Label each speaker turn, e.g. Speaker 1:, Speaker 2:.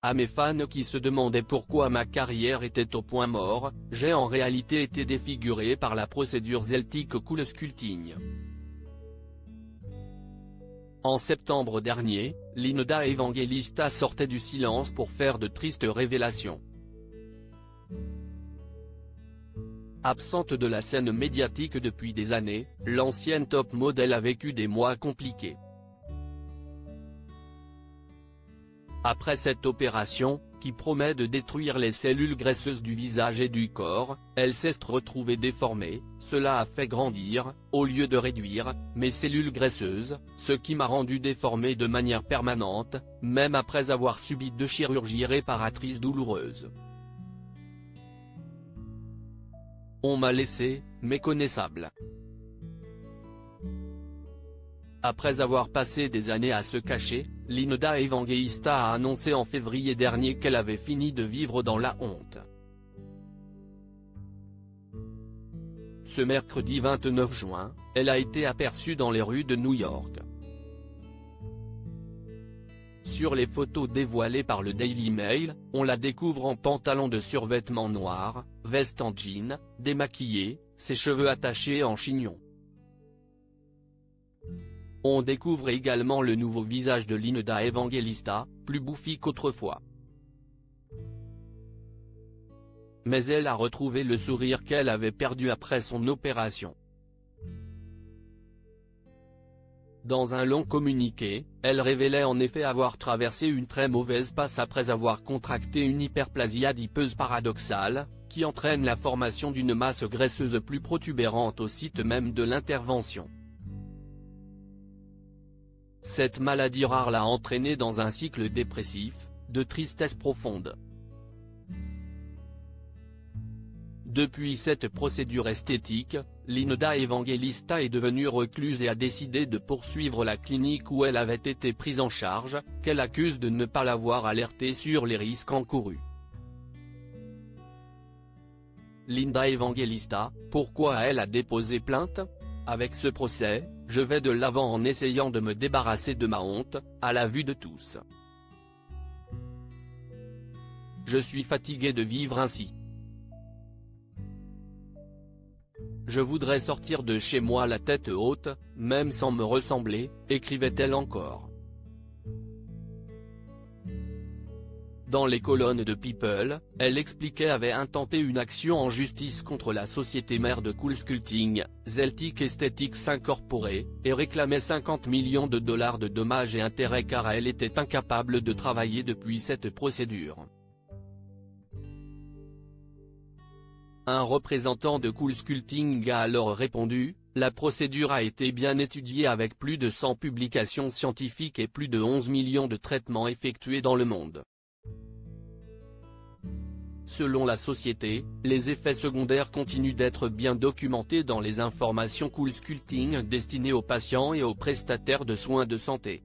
Speaker 1: À mes fans qui se demandaient pourquoi ma carrière était au point mort, j'ai en réalité été défiguré par la procédure Celtic CoolSculpting. En septembre dernier, Linda Evangelista sortait du silence pour faire de tristes révélations. Absente de la scène médiatique depuis des années, l'ancienne top model a vécu des mois compliqués. Après cette opération, qui promet de détruire les cellules graisseuses du visage et du corps, elle s'est retrouvée déformée. Cela a fait grandir, au lieu de réduire, mes cellules graisseuses, ce qui m'a rendu déformée de manière permanente, même après avoir subi 2 chirurgies réparatrices douloureuses. On m'a laissé méconnaissable. Après avoir passé des années à se cacher, Linda Evangelista a annoncé en février dernier qu'elle avait fini de vivre dans la honte. Ce mercredi 29 juin, elle a été aperçue dans les rues de New York. Sur les photos dévoilées par le Daily Mail, on la découvre en pantalon de survêtement noir, veste en jean, démaquillée, ses cheveux attachés en chignon. On découvre également le nouveau visage de Linda Evangelista, plus bouffi qu'autrefois. Mais elle a retrouvé le sourire qu'elle avait perdu après son opération. Dans un long communiqué, elle révélait en effet avoir traversé une très mauvaise passe après avoir contracté une hyperplasie adipeuse paradoxale, qui entraîne la formation d'une masse graisseuse plus protubérante au site même de l'intervention. Cette maladie rare l'a entraînée dans un cycle dépressif, de tristesse profonde. Depuis cette procédure esthétique, Linda Evangelista est devenue recluse et a décidé de poursuivre la clinique où elle avait été prise en charge, qu'elle accuse de ne pas l'avoir alertée sur les risques encourus. Linda Evangelista, pourquoi elle a déposé plainte ? Avec ce procès, je vais de l'avant en essayant de me débarrasser de ma honte, à la vue de tous. Je suis fatiguée de vivre ainsi. Je voudrais sortir de chez moi la tête haute, même sans me ressembler, écrivait-elle encore. Dans les colonnes de People, elle expliquait avoir intenté une action en justice contre la société mère de CoolSculpting, Celtic Aesthetics Incorporated, et réclamait 50 millions de dollars de dommages et intérêts car elle était incapable de travailler depuis cette procédure. Un représentant de CoolSculpting a alors répondu, « La procédure a été bien étudiée avec plus de 100 publications scientifiques et plus de 11 millions de traitements effectués dans le monde. » Selon la société, les effets secondaires continuent d'être bien documentés dans les informations CoolSculpting destinées aux patients et aux prestataires de soins de santé.